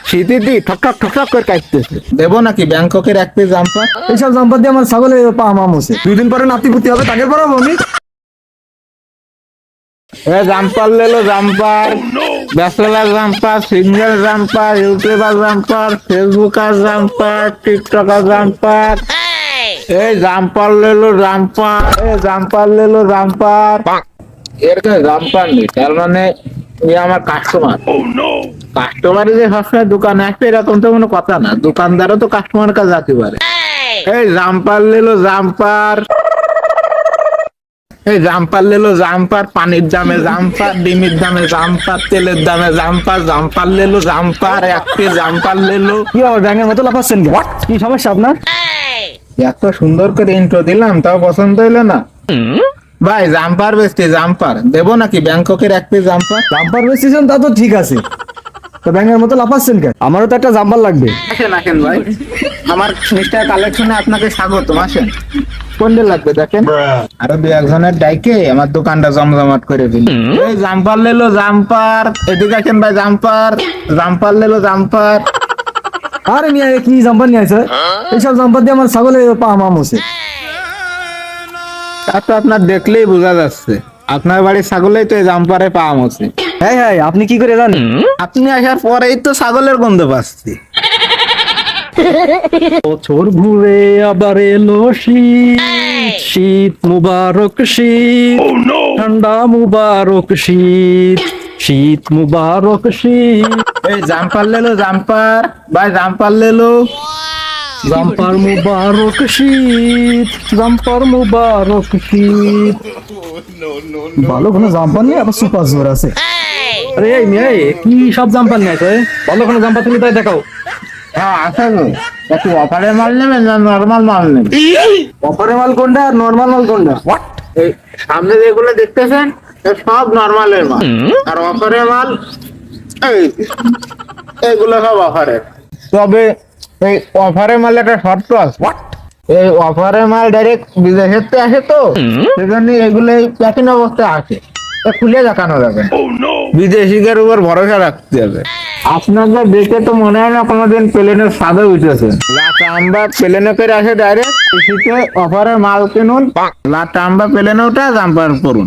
শীতে ঠক ঠক ঠক ঠক করে কাটতেছে। দেবো নাকি ব্যাংককের এক পিস জাম্পার? এইসব জাম্পার দিয়ে আমার ছাগলের পা মাম হচ্ছে। 2 দিন পরে নাতিপুতি হবে, তাকে পরাবো আমি। জাম্পার লেলো jumper, bachelor jumper, single jumper, youtuber jumper, facebooker jumper, tiktoker jumper. এই জাম্পার লেলো জাম্পার, জাম্পার লেলো জাম্পার। এর কাছে জাম্পার নেই, তার মানে এ আমার কাস্টমার। কাস্টমারে যে সবসময় দোকানে আসবে এরকম তো কোনো কথা না, দোকানদারও তো কাস্টমার কাছে যেতে পারে। এই জাম্পার লেলো জাম্পার, এই জাম্পার লেলো জাম্পার, পানির দামে জাম্পার, ডিমের দামে জাম্পার, তেলের দামে জাম্পার, জাম্পার লেলো জাম্পার, এক পিস জাম্পার লেলো। কি হবে, ব্যাঙের মতো লাফাচ্ছেন কেন? কি সমস্যা আপনার? এত সুন্দর করে ইন্ট্রো দিলাম তাও পছন্দ হইলো না। ভাই জাম্পার বেচতে, জাম্পার দেবো নাকি ব্যাংককের এক পিস জাম্পার? জাম্পার বেচতেছেন তা তো ঠিক আছে, তো ব্যাঙের মতো লাফাচ্ছেন কেন? আমারও তো একটা জাম্পার লাগবে। আসেন আসেন ভাই, আমার মিস্টার কালেকশনে আপনাকে স্বাগতম। আসেন, কোনটা লাগবে দেখেন, আরো 2-1 ডাইকে আমার দোকানটা জমজমাট করে দিন। এই জাম্পার লেলো জাম্পার, এদিকে আসেন ভাই, জাম্পার জাম্পার লেলো জাম্পার। আরে মিয়া, কি জাম্পার নিয়ে আসে? এইসব জাম্পার দিয়ে আমার ছাগলের পা মাম হচ্ছে। তা তো আপনার দেখলেই বোঝা যাচ্ছে, আপনার বাড়ির ছাগলেই তো এই জাম্পারে পাম আছে। হ্যাঁ হ্যাঁ, আপনি কি করে জানেন? আপনি আসার পরেই তো ছাগলের গন্ধ পাচ্ছি। বছর ঘুরে আবার এলো শীত, শীত মুবারক শীত, ঠান্ডা মুবারক শীত, শীত মুবারক শীত। এই জাম্পার লেলো জাম্পার, ভাই জাম্পার লেলো। জাম্পার মুবারক শীত, জাম্পার মুবারক শীত। ভালো কোনো জাম্পার নেই, আবার সুপার জোর আছে। আরে এই মেয়ে, কি সব জাম্পার নেই? ভালো কোনো জাম্পার তুমি তাই দেখাও। হ্যাঁ আছে গো, একটু অফারের মাল নেবেন না নর্মাল মাল নেবেন? অফারের মাল কোনটা আর নর্মাল মাল কোনটা? এই সামনে যেগুলো দেখতেছেন এ সব নর্মালের মাল, আর অফারের মাল এই এইগুলো সব অফারের। তবে এই অফারের মাল একটা শর্ত আছে। এই অফারের মাল ডাইরেক্ট বিদেশের থেকে আসে তো, সেজন্য এগুলো প্যাকিং অবস্থায় আসে, তা খুলে দেখানো যাবে। বিদেশিদের উপর ভরসা রাখতে হবে। আপনাদের দেখে তো মনে হয় না কোনোদিন প্লেনের স্বাদে উঠেছেন। লাটাম্বা প্লেনে করে আসে ডাইরেক্ট, শীতে অফারের মাল কিনুন, লাটাম্বা প্লেনে ওঠা জাম্পার করুন।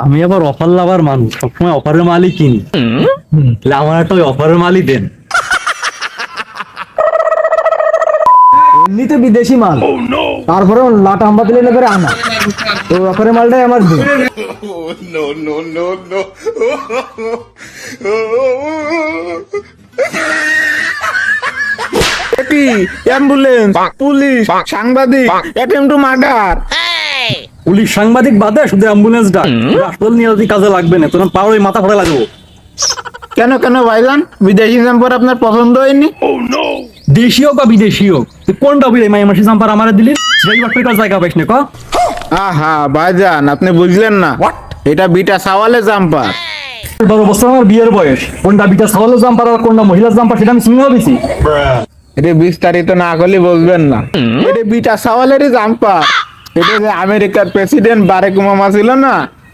আমি আবার অফার লাভার মানুষ, সবসময় অফারের মালই কিনি। তাহলে আমার একটা ওই অফারের মালই দেন। এমনিতে বিদেশি মাল, তারপরে লাটা আম্বা দিলে করে আনা, তো অফারের মালটাই আমার দিন। কি অ্যাম্বুলেন্স, পুলিশ, সাংবাদিক, অ্যাটেম্প টু মার্ডার। পুলিশ সাংবাদিক বাদে শুধু অ্যাম্বুলেন্স ডাক, হাসপাতাল নিয়ে যদি কাজে লাগবে না, তোমার পাওয়ার মাথা ফাটা লাগবো। কেন কেন ভাইজান, বিদেশি জাম্পার আপনার পছন্দ হয়নি? দেশি হোক বা বিদেশি হোক, তুই কোনটা বুঝে মাই মাসি জাম্পার আমার দিলি? সেই বাক্যটার জায়গা পাইস না ক। আহা ভাইজান, আপনি বুঝলেন না, এটা বিটা সাওয়ালে জাম্পার। 12 বছর আমার বিয়ের বয়স, কোনটা বিটা ছাগলের জাম্পার আর কোনটা মহিলার জাম্পার সেটা আমি চিনি হবেছি। এটা বিস্তারিত না করলে বুঝবেন না। এটা বিটা সাওয়ালেরই জাম্পার। এটা যে আমেরিকার প্রেসিডেন্ট বারেক ওবামা ছিল না,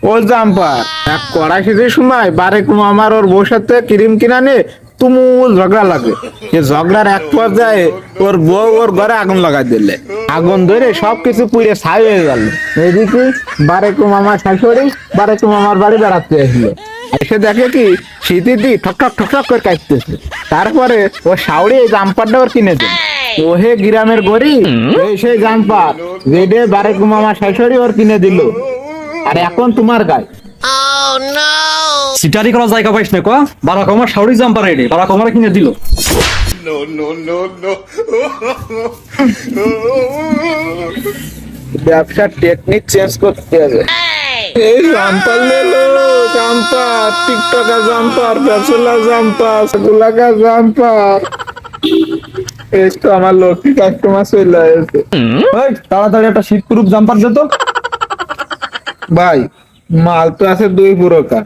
ওর জাম্পার। এক কড়াইশির সময় বারেক ওবামার ওর বউর সাথে ক্রিম কিনা নিয়ে তুমুল ঝগড়া লাগে। সে ঝগড়ার এক পর্যায়ে ওর বউ ওর ঘরে আগুন লাগাই দিলে, আগুন ধরে সবকিছু পুড়ে ছাই হয়ে গেল। এদিকে বারেক ওবামার শাশুড়ি বারেক ওবামার বাড়ি বেড়াতে আসলো, এসে দেখে কি শীতে ঠক ঠক ঠক ঠক করে কাটতেছে। তারপরে ও শাওড়ি এই জাম্পারটা ওর কিনে দেন। ওহে গ্রামের গরিব, এই সেই জাম্পার যেটা বারেক ওবামা শাশুড়ি ওর কিনে দিল, আর এখন তোমার গায়ে। সিটারি করা জায়গা পাইস না ক। বারাক আমার শাওরি জাম্পার এডে, বারাক আমার কিনে দিল। ব্যবসার টেকনিক চেঞ্জ করতে হবে। এই জাম্পার লেলো jumper, tiktoker jumper, bachelor jumper, গুলাকা জাম্পার। এই তো আমার লক্ষ্মী কাস্টমার চলে এসেছে। এই তাড়াতাড়ি একটা শীতপ্রুফ জাম্পার দে তো। ভাই মাল তো আছে 2 প্রকার,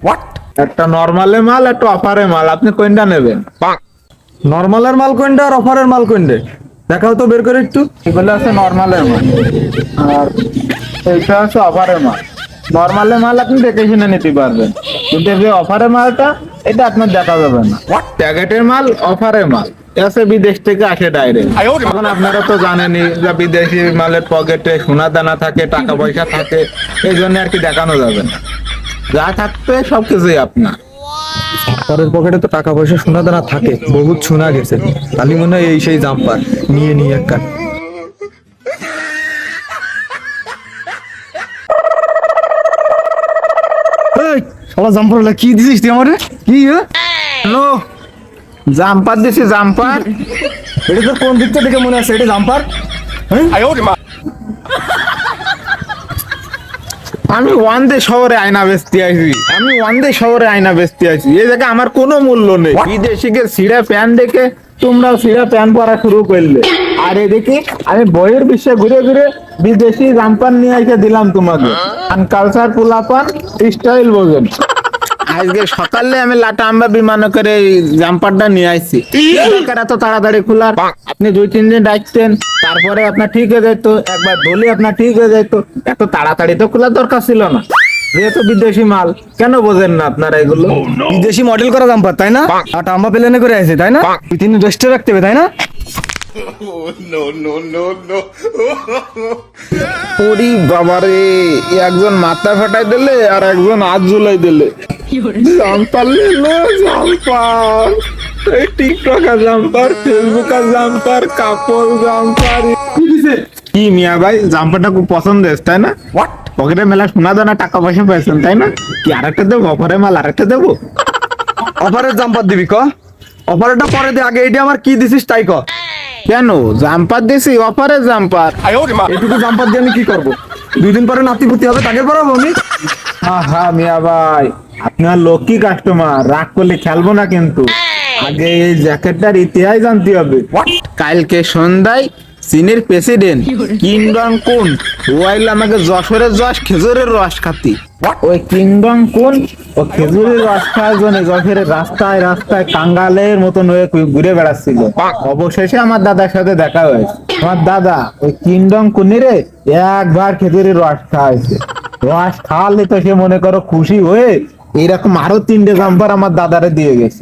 একটা নরমালে মাল, একটা অফারে মাল। আপনি কোনটা নেবেন? নরমালের মাল কোনটা আর অফারের মাল কোনটা দেখাও তো বের করে একটু। এগুলো আছে নরমালের মাল, আর এইটা হচ্ছে অফারের মাল। নরমালের মাল আপনি দেখে শুনে নিতে পারবেন, কিন্তু যে অফারের মালটা এটা আপনার দেখা যাবে না। প্যাকেটের মাল, অফারের মাল এসে বিদেশ থেকে আসে ডাইরেক্ট। এখন আপনারা তো জানেনই যে বিদেশি মালের পকেটে সোনা দানা থাকে, টাকা পয়সা থাকে, এই জন্য আর কি দেখানো যাবে না। যা থাকবে সবকিছুই আপনার। জাম্পারের পকেটে তো টাকা পয়সা সোনা দানা থাকে, বহুত শোনা গেছে। তাহলে মনে হয় এই সেই জাম্পার, নিয়ে নিয়ে এক কান। এই শালা জাম্পার কি দিছিস তুই আমারে? কি হ্যালো, জাম্পার দিছি, জাম্পার। এটা তো কোন দিকটা থেকে মনে আছে এটা জাম্পার? আমি ওয়ানদে শহরে আয়না বেচতে আইছি, আমি ওয়ানদে শহরে আয়না বেচতে আইছি। এই জায়গায় আমার কোনো মূল্য নেই। বিদেশিকে ছিঁড়া প্যান্ট দেখে তোমরাও ছিঁড়া প্যান্ট পরা শুরু করলে, আর এদিকে আমি বইয়ের বিশ্বে ঘুরে ঘুরে বিদেশি জাম্পার নিয়ে এসে দিলাম তোমাকে। কালচার পোলাপান স্টাইল বোঝেন। আজকে সকালে আমি লাটা আম্বা বিমানে করে এই জাম্পারটা নিয়ে আসছি। এত তাড়াতাড়ি খোলার, আপনি 2-3 দিন রাখতেন, তারপরে আপনার ঠিক হয়ে যেত। একবার ধরলে আপনার ঠিক হয়ে যেত। এত তাড়াতাড়ি তো খোলার দরকার ছিল না, যেহেতু বিদেশি মাল। কেন বোঝেন না আপনারা এগুলো? বিদেশি মডেল করা জাম্পার তাই না? আর টাম্বা প্লেনে করে আছে তাই না? 2-3 দিন রেস্টে রাখতে হবে তাই না? ওরে বাবারে, একজন মাথা ফাটাই দিলে আর একজন হাত ঝুলাই দিলে। জাম্পার নিলো, জাম্পার, এই টিকটকার জাম্পার, ফেসবুকার জাম্পার, কাপড় জাম্পার। কি মিয়া ভাই, জাম্পারটা খুব পছন্দ হয়েছে তাই না? পকেটে মেলা সোনা দানা টাকা পয়সা পেয়েছেন তাই না? কি আরেকটা দেবো? অফারের মাল আরেকটা দেবো? অফারের জাম্পার দিবি ক? অফারটা পরে দে, আগে এইটা আমার কি দিছিস তাই ক। কেন জাম্পার দিছি, অফারের জাম্পার। এটুকু জাম্পার দিয়ে আমি কি করবো? 2 দিন পরে নাতিপুতি হবে, তাকে পরাবো আমি। হ্যাঁ মিয়া ভাই, আপনার লক্ষ্মী কাস্টমার, রাগ করলে খেলবো না কিন্তু। আগে এই জ্যাকেটটার ইতিহাস জানতে হবে। কালকে সন্ধ্যায় চীনের প্রেসিডেন্ট কিম জং কুন ওয়াইল আমাকে যশোরের যশ খেজুরের রস খাতি। ওই কিম জং কুন ও খেজুরের রস খাওয়ার জন্য যশোরের রাস্তায় রাস্তায় কাঙ্গালের মতন হয়ে ঘুরে বেড়াচ্ছিল। অবশেষে আমার দাদার সাথে দেখা হয়েছে। আমার দাদা ওই কিম জং কুনিরে একবার খেজুরের রস খাওয়াইছে। রস খাওয়ালে তো সে মনে করো খুশি হয়ে এইরকম আরো 3টে জাম্পার আমার দাদারে দিয়ে গেছে।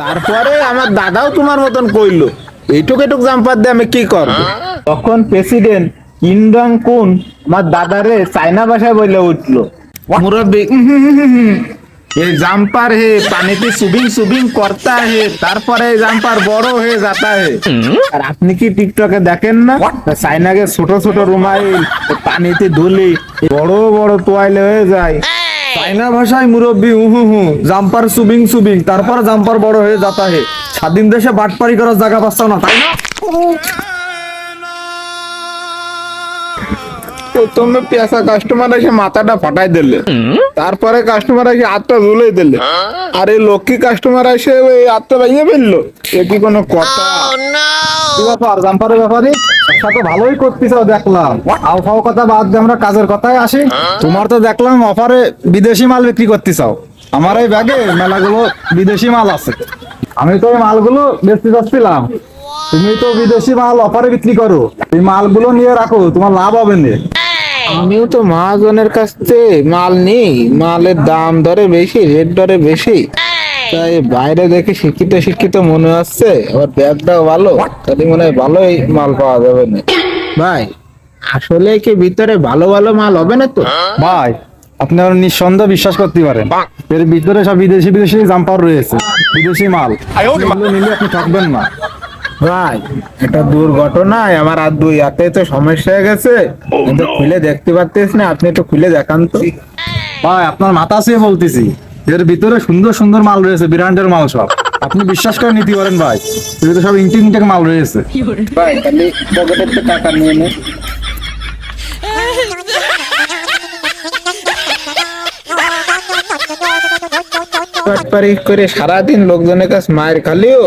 তারপরে আমার দাদাও তোমার মতন কইলো, এইটুক এটুক জাম্পার দিয়ে আমি কি করবো? তখন প্রেসিডেন্ট কিম জং কুন আমার দাদারে চাইনা ভাষায় বলে উঠলো, মুরব্বী ये জাম্পার হে পানিতে সুবিং সুবিং করতা হে, তারপরে জাম্পার বড় হয়ে যাতা হে। আর আপনি কি টিকটকে দেখেন না চাইনাকে ছোট ছোট রুমাইল পানিতে ধুলি বড় বড় তোয়াইলে হয়ে যায়। চাইনা ভাষায় মুরব্বি জাম্পার সুবিং সুবিং, তারপর জাম্পার বড় হয়ে যাতা হে। স্বাধীন দেশে বাটপারি করার জায়গা পাচ্ছ না তাই না? প্রথমে পেশা কাস্টমার এসে মাথাটা ফাটাই দিলে, তারপরে কাস্টমার এসে হাতটা ঝুলাই দিলে, আর এই লক্ষ্মী কাস্টমার এসে ওই হাতটা ভেঙে ফেললো। এ কি কোনো কথা? কি ব্যাপার জাম্পারের ব্যাপারে? ব্যবসা তো ভালোই করতেছ দেখলাম। আলফাও কথা বাদ দিয়ে আমরা কাজের কথায় আসি। তোমার তো দেখলাম অফারে বিদেশি মাল বিক্রি করতে চাও। আমার এই ব্যাগে মেলাগুলো বিদেশি মাল আছে, আমি তো এই মালগুলো বেচতে যাচ্ছিলাম। তুমি তো বিদেশি মাল অফারে বিক্রি করো, এই মালগুলো নিয়ে রাখো, তোমার লাভ হবে না। আমিও তো মহাজনের কাছ থেকে মাল নিই, মালের দাম দরে বেশি, রেট দরে বেশি। তাই বাইরে দেখে শিক্ষিত শিক্ষিত মনে হচ্ছে, আবার ব্যাগটাও ভালো, তাহলে মনে হয় ভালোই মাল পাওয়া যাবে না। ভাই আসলে কি ভিতরে ভালো ভালো মাল হবে না তো? ভাই আপনারা নিঃসন্দেহে বিশ্বাস করতে পারেন, এর ভিতরে সব বিদেশি বিদেশি জাম্পার রয়েছে, বিদেশি মাল। এগুলো নিলে আপনি ঠকবেন না। ভাই এটা দুর্ঘটনায় আমার আর 2 হাতে তো সমস্যা হয়ে গেছে, কিন্তু খুলে দেখতে পারতেছ না। আপনি একটু খুলে দেখান তো। ভাই আপনার মাথা চেয়ে বলতেছি, এর ভিতরে সুন্দর সুন্দর মাল রয়েছে, ব্র্যান্ডের মাল সব। আপনি বিশ্বাস করে নিতে পারেন ভাই, এর ভিতরে সব ইনটেক মাল রয়েছে। ভাই তাহলে পকেটের তো টাকা নিয়ে নে। বাটপারি করে সারাদিন লোকজনের কাছে মায়ের খালিও,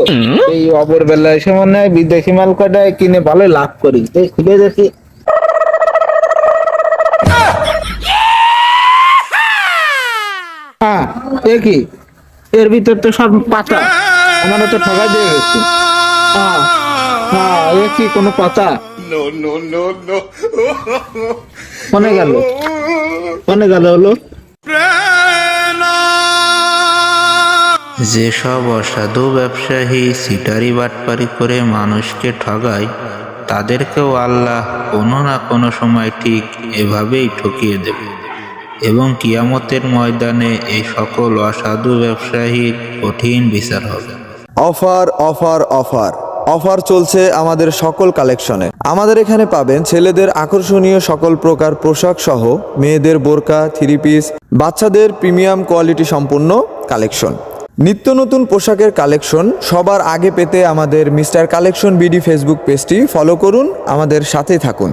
এই অপর বেলা এসে মনে হয় বিদেশি মাল কটায় কিনে ভালো লাভ করি। এই খুলে দেখি, দেখি এর ভিতর তো সব পাতা, আমারও তো ঠগাই দিয়ে গেছে। এ কি কোনো পাতা? কোনে গেল, কোনে গেল হলো? যেসব অসাধু ব্যবসায়ী সিটারি বাটপারি করে মানুষকে ঠগায়, তাদেরকেও আল্লাহ কোনো না কোনো সময় ঠিক এভাবেই ঠকিয়ে দেবে এবং কিয়ামতের ময়দানে এই সকল অসাধু ব্যবসায়ীর কঠিন বিচার হবে। অফার অফার অফার অফার চলছে আমাদের সকল কালেকশনে। আমাদের এখানে পাবেন ছেলেদের আকর্ষণীয় সকল প্রকার পোশাক সহ মেয়েদের বোরকা, থ্রি পিস, বাচ্চাদের প্রিমিয়াম কোয়ালিটি সম্পূর্ণ কালেকশন। নিত্য নতুন পোশাকের কালেকশন সবার আগে পেতে আমাদের মিস্টার কালেকশন বিডি ফেসবুক পেজটি ফলো করুন, আমাদের সাথেই থাকুন।